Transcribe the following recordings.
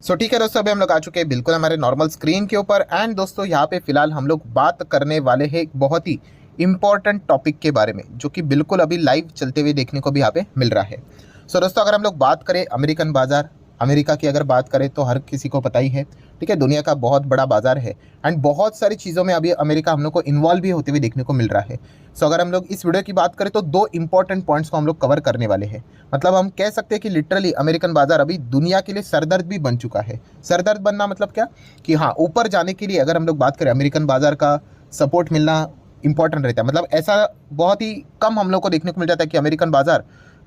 ठीक है दोस्तों, अभी हम लोग आ चुके हैं बिल्कुल हमारे नॉर्मल स्क्रीन के ऊपर। एंड दोस्तों यहाँ पे फिलहाल हम लोग बात करने वाले हैं एक बहुत ही इंपॉर्टेंट टॉपिक के बारे में, जो कि बिल्कुल अभी लाइव चलते हुए देखने को भी यहाँ पे मिल रहा है। दोस्तों अगर हम लोग बात करें अमेरिकन बाजार, अमेरिका की अगर बात करें तो हर किसी को पता ही है, ठीक है, दुनिया का बहुत बड़ा बाजार है। एंड बहुत सारी चीज़ों में अभी अमेरिका हम लोग को इन्वॉल्व भी होते हुए देखने को मिल रहा है। अगर हम लोग इस वीडियो की बात करें तो दो इंपॉर्टेंट पॉइंट्स को हम लोग कवर करने वाले हैं। मतलब हम कह सकते हैं कि लिटरली अमेरिकन बाजार अभी दुनिया के लिए सरदर्द भी बन चुका है। सरदर्द बनना मतलब क्या कि हाँ, ऊपर जाने के लिए अगर हम लोग बात करें अमेरिकन बाजार का सपोर्ट मिलना इंपॉर्टेंट रहता है। मतलब ऐसा बहुत ही कम हम लोग को देखने को मिल जाता है कि अमेरिकन बाजार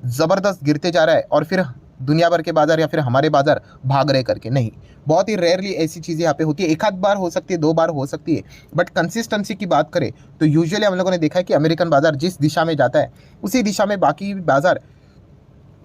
ज़बरदस्त गिरते जा रहा है और फिर दुनिया भर के बाजार या फिर हमारे बाजार भाग रहे करके। नहीं, बहुत ही रेयरली ऐसी चीज़ें यहाँ पे होती है। एक आध बार हो सकती है, दो बार हो सकती है, बट कंसिस्टेंसी की बात करें तो यूजुअली हम लोगों ने देखा है कि अमेरिकन बाजार जिस दिशा में जाता है उसी दिशा में बाकी बाजार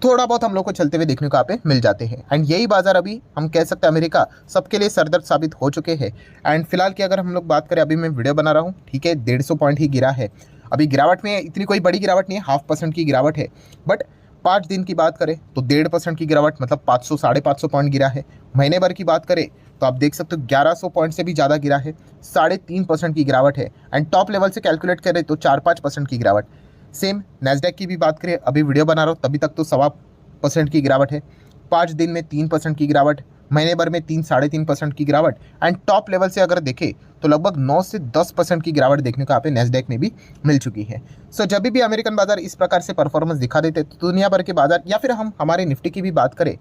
थोड़ा बहुत हम लोग को चलते हुए देखने को यहाँ पे मिल जाते हैं। एंड यही बाजार अभी हम कह सकते हैं अमेरिका सबके लिए सरदर्द साबित हो चुके हैं। एंड फिलहाल की अगर हम लोग बात करें, अभी मैं वीडियो बना रहा हूँ, ठीक है, 150 पॉइंट ही गिरा है। अभी गिरावट में इतनी कोई बड़ी गिरावट नहीं है, 0.5% की गिरावट है। बट 5 दिन की बात करें तो 1.5% की गिरावट, मतलब 500 550 पॉइंट गिरा है। महीने भर की बात करें तो आप देख सकते हो 1100 पॉइंट से भी ज़्यादा गिरा है, 3.5% की गिरावट है। एंड टॉप लेवल से कैलकुलेट करें तो 4-5% की गिरावट। सेम नैस्डैक की भी बात करें, अभी वीडियो बना रहा हूँ तभी तक तो 1.25% की गिरावट है। 5 दिन में 3% की गिरावट, महीने भर में 3-3.5% की गिरावट। एंड टॉप लेवल से अगर देखें तो लगभग 9 से 10% की गिरावट देखने को यहाँ पे नैस्डैक में भी मिल चुकी है। जब भी अमेरिकन बाजार इस प्रकार से परफॉर्मेंस दिखा देते तो दुनिया भर के बाजार या फिर हम हमारे निफ्टी की भी बात करें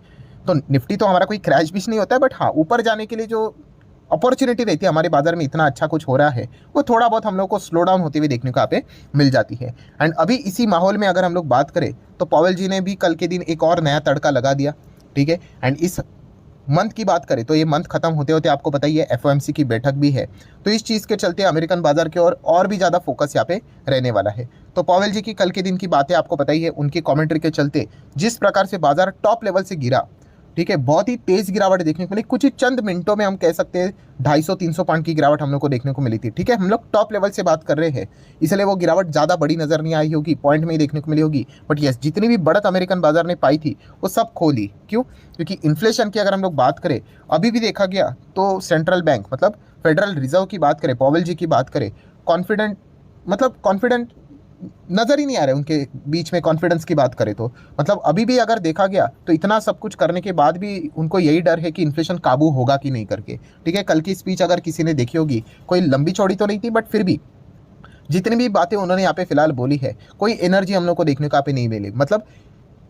तो निफ्टी तो हमारा कोई क्रैश भी नहीं होता है, बट हाँ, ऊपर जाने के लिए जो अपॉर्चुनिटी रहती है हमारे बाजार में, इतना अच्छा कुछ हो रहा है, वो थोड़ा बहुत हम लोग को स्लो डाउन होते हुए देखने को यहाँ पे मिल जाती है। एंड अभी इसी माहौल में अगर हम लोग बात करें तो पॉवेल जी ने भी कल के दिन एक और नया तड़का लगा दिया, ठीक है। एंड इस मंथ की बात करें तो ये मंथ खत्म होते होते आपको पता ही है एफओएमसी की बैठक भी है, तो इस चीज़ के चलते अमेरिकन बाजार के और भी ज़्यादा फोकस यहाँ पे रहने वाला है। तो पॉवेल जी की कल के दिन की बातें आपको पता ही है, उनकी कमेंट्री के चलते जिस प्रकार से बाजार टॉप लेवल से गिरा, ठीक है, बहुत ही तेज गिरावट देखने को मिली। कुछ ही चंद मिनटों में हम कह सकते हैं 250-300 पॉइंट की गिरावट हम लोग को देखने को मिली थी, ठीक है। हम लोग टॉप लेवल से बात कर रहे हैं, इसलिए वो गिरावट ज़्यादा बड़ी नज़र नहीं आई होगी, पॉइंट में ही देखने को मिली होगी। बट यस, जितनी भी बढ़त अमेरिकन बाजार ने पाई थी वो सब खो ली। क्यों? क्योंकि इन्फ्लेशन की अगर हम लोग बात करें, अभी भी देखा गया तो सेंट्रल बैंक मतलब फेडरल रिजर्व की बात करें, पॉवेल जी की बात करें, कॉन्फिडेंट नज़र ही नहीं आ रहे उनके बीच में। कॉन्फिडेंस की बात करें तो मतलब अभी भी अगर देखा गया तो इतना सब कुछ करने के बाद भी उनको यही डर है कि इन्फ्लेशन काबू होगा कि नहीं करके, ठीक है। कल की स्पीच अगर किसी ने देखी होगी, कोई लंबी चौड़ी तो नहीं थी, बट फिर भी जितनी भी बातें उन्होंने यहाँ पे फिलहाल बोली है, कोई एनर्जी हम लोग को देखने को यहाँ पे नहीं मिली। मतलब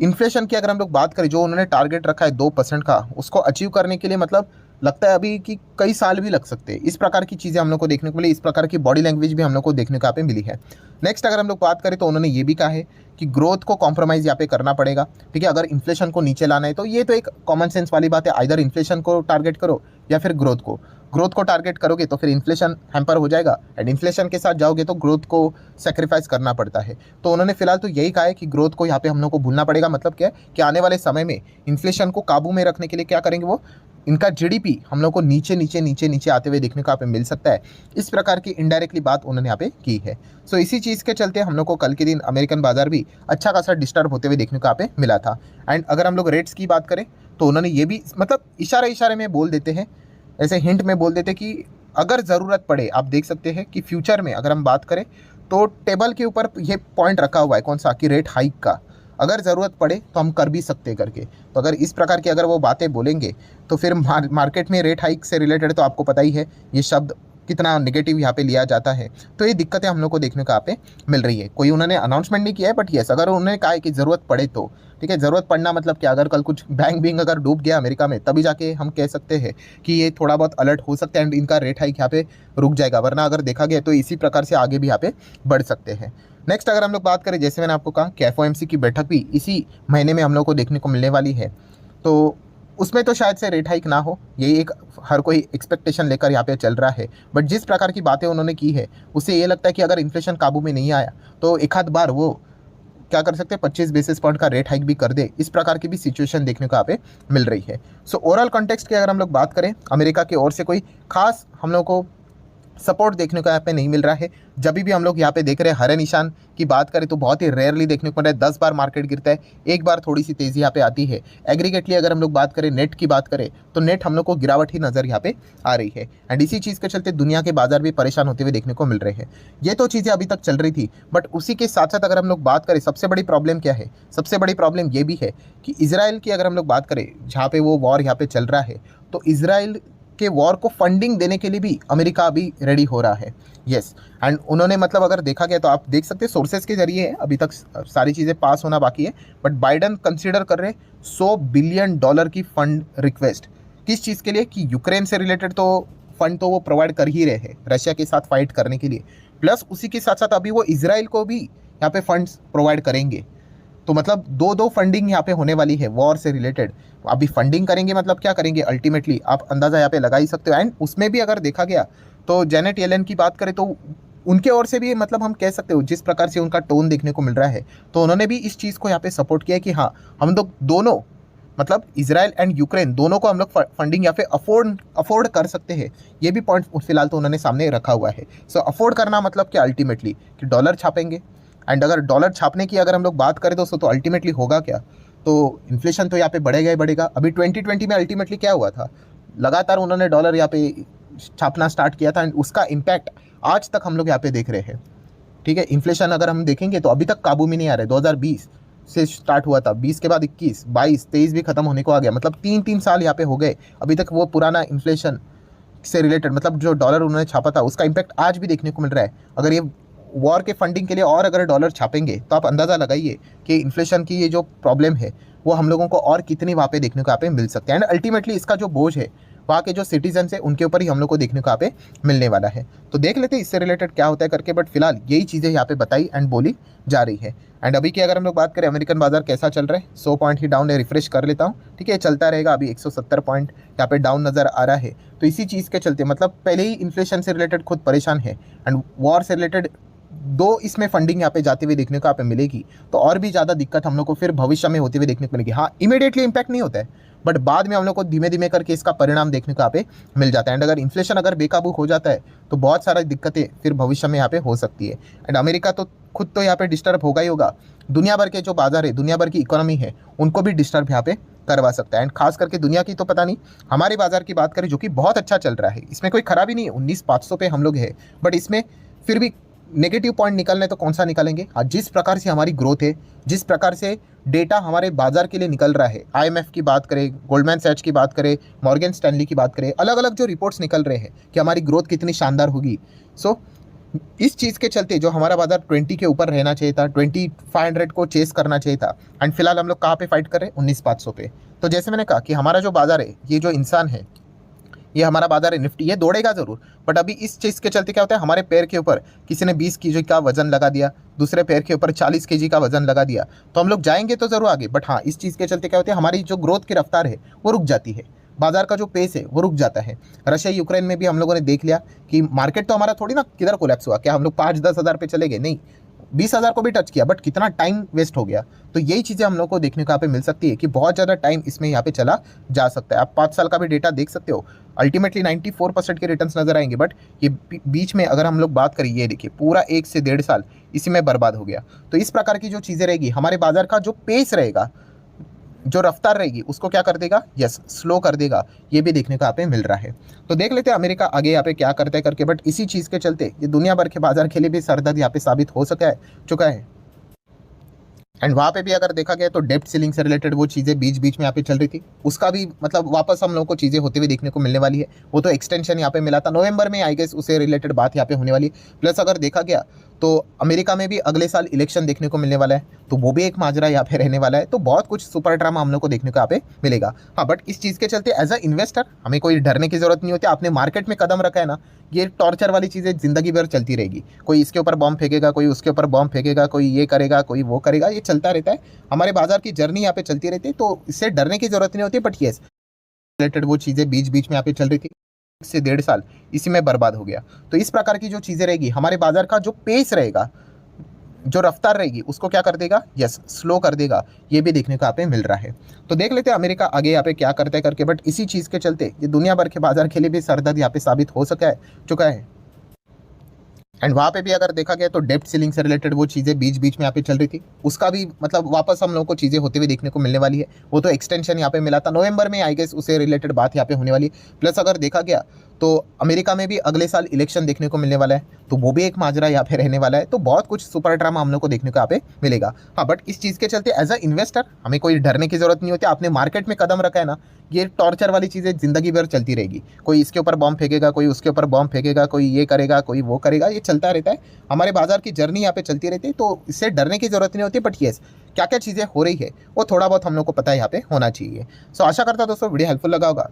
इन्फ्लेशन की अगर हम लोग बात करें, जो उन्होंने टारगेट रखा है 2% का, उसको अचीव करने के लिए मतलब लगता है अभी कि कई साल भी लग सकते हैं। इस प्रकार की चीज़ें हम लोग को देखने को मिली, इस प्रकार की बॉडी लैंग्वेज भी हम लोग को देखने को यहाँ पे मिली है। नेक्स्ट अगर हम लोग बात करें तो उन्होंने ये भी कहा है कि ग्रोथ को कॉम्प्रोमाइज़ यहाँ पे करना पड़ेगा, ठीक है। अगर इन्फ्लेशन को नीचे लाना है तो ये तो एक कॉमन सेंस वाली बात है, आइदर इन्फ्लेशन को टारगेट करो या फिर ग्रोथ को टारगेट करोगे तो फिर इन्फ्लेशन हैम्पर हो जाएगा, एंड इन्फ्लेशन के साथ जाओगे तो ग्रोथ को सेक्रीफाइस करना पड़ता है। तो उन्होंने फिलहाल तो यही कहा है कि ग्रोथ को यहाँ पे हम लोग को भूलना पड़ेगा। मतलब क्या है कि आने वाले समय में इन्फ्लेशन को काबू में रखने के लिए क्या करेंगे, वो इनका जीडीपी हम लोग को नीचे आते हुए देखने को यहाँ पे मिल सकता है। इस प्रकार की इनडायरेक्टली बात उन्होंने यहाँ पे की है। इसी चीज़ के चलते हम लोग को कल के दिन अमेरिकन बाजार भी अच्छा खासा डिस्टर्ब होते हुए देखने को यहाँ पे मिला था। एंड अगर हम लोग रेट्स की बात करें तो उन्होंने ये भी मतलब इशारे में बोल देते हैं, ऐसे हिंट में बोल देते कि अगर ज़रूरत पड़े, आप देख सकते हैं कि फ्यूचर में अगर हम बात करें तो टेबल के ऊपर ये पॉइंट रखा हुआ है, कौन सा, कि रेट हाइक का, अगर ज़रूरत पड़े तो हम कर भी सकते करके। तो अगर इस प्रकार की अगर वो बातें बोलेंगे तो फिर मार्केट में रेट हाइक से रिलेटेड तो आपको पता ही है ये शब्द कितना नेगेटिव यहाँ पे लिया जाता है। तो ये दिक्कतें हम लोग को देखने को यहाँ पे मिल रही है। कोई उन्होंने अनाउंसमेंट नहीं किया है, बट यस, अगर उन्होंने कहा है कि ज़रूरत पड़े तो, ठीक है। ज़रूरत पड़ना मतलब क्या, अगर कल कुछ बैंक अगर डूब गया अमेरिका में, तभी जाके हम कह सकते हैं कि ये थोड़ा बहुत अलर्ट हो सकता है एंड इनका रेट हाइक यहाँ पे रुक जाएगा। वरना अगर देखा गया तो इसी प्रकार से आगे भी यहाँ पे बढ़ सकते हैं। नेक्स्ट अगर हम लोग बात करें, जैसे मैंने आपको कहा कि एफओएमसी की बैठक भी इसी महीने में हम लोग को देखने को मिलने वाली है, तो उसमें तो शायद से रेट हाइक ना हो, यही एक हर कोई एक्सपेक्टेशन लेकर यहाँ पे चल रहा है। बट जिस प्रकार की बातें उन्होंने की है उससे ये लगता है कि अगर इन्फ्लेशन काबू में नहीं आया तो एक आध बार वो क्या कर सकते हैं, 25 बेसिस पॉइंट का रेट हाइक भी कर दे। इस प्रकार की भी सिचुएशन देखने को यहाँ पे मिल रही है। ओवरऑल कॉन्टेक्स्ट की अगर हम लोग बात करें, अमेरिका की ओर से कोई खास हम लोग को सपोर्ट देखने को यहाँ पे नहीं मिल रहा है। जब भी हम लोग यहाँ पे देख रहे हैं हरे निशान की बात करें तो बहुत ही रेयरली देखने को मिल रहा है। 10 बार मार्केट गिरता है, एक बार थोड़ी सी तेज़ी यहाँ पे आती है। एग्रीगेटली अगर हम लोग बात करें, नेट की बात करें तो नेट हम लोग को गिरावट ही नज़र यहाँ पे आ रही है। एंड इसी चीज़ के चलते दुनिया के बाजार भी परेशान होते हुए देखने को मिल रहे हैं। ये तो चीज़ें अभी तक चल रही थी, बट उसी के साथ साथ अगर हम लोग बात करें सबसे बड़ी प्रॉब्लम क्या है, सबसे बड़ी प्रॉब्लम ये भी है कि इजराइल की अगर हम लोग बात करें, जहाँ पे वो वॉर यहाँ पे चल रहा है, तो इजराइल के वॉर को फंडिंग देने के लिए भी अमेरिका अभी रेडी हो रहा है। यस, एंड उन्होंने मतलब अगर देखा गया तो आप देख सकते हैं सोर्सेज के जरिए है, अभी तक सारी चीज़ें पास होना बाकी है, बट बाइडन कंसीडर कर रहे $100 बिलियन की फंड रिक्वेस्ट। किस चीज़ के लिए? कि यूक्रेन से रिलेटेड तो फंड तो वो प्रोवाइड कर ही रहे हैं रशिया के साथ फाइट करने के लिए, प्लस उसी के साथ साथ अभी वो इजराइल को भी यहाँ पे फंड्स प्रोवाइड करेंगे। तो मतलब दो फंडिंग यहाँ पे होने वाली है वॉर से रिलेटेड। अभी फंडिंग करेंगे मतलब क्या करेंगे अल्टीमेटली आप अंदाज़ा यहाँ पे लगा ही सकते हो। एंड उसमें भी अगर देखा गया तो जेनेट येलेन की बात करें तो उनके ओर से भी मतलब हम कह सकते हो जिस प्रकार से उनका टोन देखने को मिल रहा है, तो उन्होंने भी इस चीज़ को यहाँ पे सपोर्ट किया है कि हाँ हम लोग दोनों मतलब इजराइल एंड यूक्रेन दोनों को हम लोग फंडिंग या फिर अफोर्ड कर सकते हैं। ये भी पॉइंट फिलहाल तो उन्होंने सामने रखा हुआ है। सो अफोर्ड करना मतलब क्या अल्टीमेटली कि डॉलर छापेंगे। एंड अगर डॉलर छापने की अगर हम लोग बात करें दोस्तों तो अल्टीमेटली होगा क्या, तो इन्फ्लेशन तो यहाँ पे बढ़ेगा ही बढ़ेगा। अभी 2020 में अल्टीमेटली क्या हुआ था, लगातार उन्होंने डॉलर यहाँ पे छापना स्टार्ट किया था एंड उसका इम्पैक्ट आज तक हम लोग यहाँ पे देख रहे हैं। ठीक है, इन्फ्लेशन अगर हम देखेंगे तो अभी तक काबू में नहीं आ रहा है। 2020 से स्टार्ट हुआ था, 20 के बाद 21, 22, 23 भी खत्म होने को आ गया, मतलब 3 साल यहाँ पे हो गए, अभी तक वो पुराना इन्फ्लेशन से रिलेटेड मतलब जो डॉलर उन्होंने छापा था उसका इम्पैक्ट आज भी देखने को मिल रहा है। अगर ये वॉर के फंडिंग के लिए और अगर डॉलर छापेंगे तो आप अंदाज़ा लगाइए कि इन्फ्लेशन की ये जो प्रॉब्लम है वो हम लोगों को और कितनी वहाँ पे देखने को यहाँ पे मिल सकते हैं। एंड अल्टीमेटली इसका जो बोझ है वहाँ के जो सिटीजन्स है उनके ऊपर ही हम लोग को देखने को यहाँ पे मिलने वाला है। तो देख लेते हैं इससे रिलेटेड क्या होता है करके, बट फिलहाल यही चीज़ें यहाँ पे बताई एंड बोली जा रही है। एंड अभी की अगर हम लोग बात करें अमेरिकन बाजार कैसा चल रहा है, 100 पॉइंट ही डाउन है, रिफ्रेश कर लेता हूँ। ठीक है, चलता रहेगा। अभी 170 पॉइंट यहाँ पे डाउन नज़र आ रहा है। तो इसी चीज़ के चलते मतलब पहले ही इन्फ्लेशन से रिलेटेड खुद परेशान है एंड वॉर से रिलेटेड दो इसमें फंडिंग यहाँ पे जाते हुए देखने को यहाँ पे मिलेगी, तो और भी ज़्यादा दिक्कत हम लोग को फिर भविष्य में होते हुए देखने को मिलेगी। हाँ, इमीडिएटली इंपैक्ट नहीं होता है, बट बाद में हम लोग को धीमे धीमे करके इसका परिणाम देखने को यहाँ पे मिल जाता है। एंड अगर इन्फ्लेशन अगर बेकाबू हो जाता है तो बहुत सारी दिक्कतें फिर भविष्य में यहाँ पे हो सकती है। एंड अमेरिका तो खुद तो यहाँ पे डिस्टर्ब होगा ही होगा, दुनिया भर के जो बाजार है, दुनिया भर की इकोनॉमी है, उनको भी डिस्टर्ब यहाँ पे करवा सकता है। एंड खास करके दुनिया की तो पता नहीं, हमारे बाजार की बात करें जो कि बहुत अच्छा चल रहा है, इसमें कोई खराबी नहीं है, 19,500 पे हम लोग है, बट इसमें फिर भी नेगेटिव पॉइंट निकलने तो कौन सा निकालेंगे। हाँ, जिस प्रकार से हमारी ग्रोथ है, जिस प्रकार से डेटा हमारे बाजार के लिए निकल रहा है, आईएमएफ की बात करें, गोल्डमैन सैच की बात करें, मॉर्गन स्टैनली की बात करें, अलग अलग जो रिपोर्ट्स निकल रहे हैं कि हमारी ग्रोथ कितनी शानदार होगी। सो इस चीज़ के चलते जो हमारा बाजार 20 के ऊपर रहना चाहिए था, 2500 को चेस करना चाहिए था। एंड फिलहाल हम लोग कहाँ पे फाइट कर रहे हैं, 19,500 पे। तो जैसे मैंने कहा कि हमारा जो बाजार है, ये जो इंसान है, ये हमारा बाजार है निफ्टी, ये दौड़ेगा जरूर, बट अभी इस चीज़ के चलते क्या होता है, हमारे पैर के ऊपर किसी ने 20 केजी का वजन लगा दिया, दूसरे पैर के ऊपर 40 केजी का वजन लगा दिया, तो हम लोग जाएंगे तो जरूर आगे, बट हाँ इस चीज़ के चलते क्या होता है, हमारी जो ग्रोथ की रफ्तार है वो रुक जाती है, बाजार का जो पेस है वो रुक जाता है। रशिया यूक्रेन में भी हम लोगों ने देख लिया कि मार्केट तो हमारा थोड़ी ना किधर कोलैप्स हुआ, क्या हम लोग 5-10 हज़ार पे चले गए, नहीं, 20,000 को भी टच किया, बट कितना टाइम वेस्ट हो गया। तो यही चीज़ें हम लोग को देखने को यहाँ पे मिल सकती है कि बहुत ज़्यादा टाइम इसमें यहाँ पे चला जा सकता है। आप 5 साल का भी डेटा देख सकते हो, अल्टीमेटली 94% के रिटर्न्स नजर आएंगे, बट ये बीच में अगर हम लोग बात करें, ये देखिए पूरा 1 से 1.5 साल इसी में बर्बाद हो गया। तो इस प्रकार की जो चीज़ें रहेगी, हमारे बाजार का जो पेस रहेगा, जो रफ्तार रहेगी, उसको क्या कर देगा, यस स्लो कर देगा। ये भी देखने को यहाँ पे मिल रहा है। तो देख लेते हैं अमेरिका आगे यहाँ पे क्या करते हैं करके, बट इसी चीज़ के चलते ये दुनिया भर के बाजार के लिए भी सरदर्द यहाँ पे साबित हो चुका है। एंड वहाँ पे भी अगर देखा गया तो डेप्ट सीलिंग से रिलेटेड वो चीज़ें बीच बीच में यहाँ पे चल रही थी, उसका भी मतलब वापस हम लोगों को चीज़ें होते हुए देखने को मिलने वाली है। वो तो एक्सटेंशन यहाँ पे मिला था नवंबर में, आई गेस उससे रिलेटेड बात यहाँ पे होने वाली है। प्लस अगर देखा गया तो अमेरिका में भी अगले साल इलेक्शन देखने को मिलने वाला है, तो वो भी एक माजरा यहाँ पे रहने वाला है। तो बहुत कुछ सुपर ड्रामा हम लोग को देखने को यहाँ पे मिलेगा। हाँ, बट इस चीज़ के चलते एज अ इन्वेस्टर हमें कोई डरने की जरूरत नहीं होती। आपने मार्केट में कदम रखा है ना, ये टॉर्चर वाली चीज़ें जिंदगी भर चलती रहेगी। कोई इसके ऊपर बॉम्ब फेंकेगा, कोई उसके ऊपर बॉम्ब फेंकेगा, कोई ये करेगा, कोई वो करेगा, ये चलता रहता है। हमारे बाजार की जर्नी यहाँ पे चलती रहती है, तो इससे डरने की जरूरत नहीं होती। बट येस, रिलेटेड वो चीज़ें बीच बीच में यहाँ पे चल रही थी, 1 से 1.5 साल इसी में बर्बाद हो गया। तो इस प्रकार की जो चीज़ें रहेगी, हमारे बाजार का जो पेस रहेगा, जो रफ्तार रहेगी, उसको क्या कर देगा, यस स्लो कर देगा। ये भी देखने को यहाँ पे मिल रहा है। तो देख लेते हैं अमेरिका आगे यहाँ पे क्या करते हैं करके, बट इसी चीज़ के चलते ये दुनिया भर के बाजार के लिए भी सरदर्द यहाँ पे साबित हो चुका है। एंड वहाँ पे भी अगर देखा गया तो डेप्ट सीलिंग से रिलेटेड वो चीज़ें बीच बीच में यहाँ पे चल रही थी, उसका भी मतलब वापस हम लोगों को चीज़ें होते हुए देखने को मिलने वाली है। वो तो एक्सटेंशन यहाँ पे मिला था नवंबर में, आई गेस उससे रिलेटेड बात यहाँ पे होने वाली है। प्लस अगर देखा गया तो अमेरिका में भी अगले साल इलेक्शन देखने को मिलने वाला है, तो वो भी एक माजरा यहाँ पे रहने वाला है। तो बहुत कुछ सुपर ड्रामा हम लोग को देखने को यहाँ पे मिलेगा। हाँ, बट इस चीज़ के चलते एज अ इन्वेस्टर हमें कोई डरने की जरूरत नहीं होती। आपने मार्केट में कदम रखा है ना, ये टॉर्चर वाली चीज़ें जिंदगी भर चलती रहेगी। कोई इसके ऊपर बॉम्ब फेंकेगा, कोई उसके ऊपर बॉम्ब फेंकेगा, कोई ये करेगा, कोई वो करेगा, ये चलता रहता है। हमारे बाजार की जर्नी यहाँ पे चलती रहती है, तो इससे डरने की जरूरत नहीं होती। बट येस, क्या क्या चीज़ें हो रही है वो थोड़ा बहुत हम लोग को पता है यहाँ पे होना चाहिए। सो आशा करता हूं दोस्तों वीडियो हेल्पफुल लगा होगा।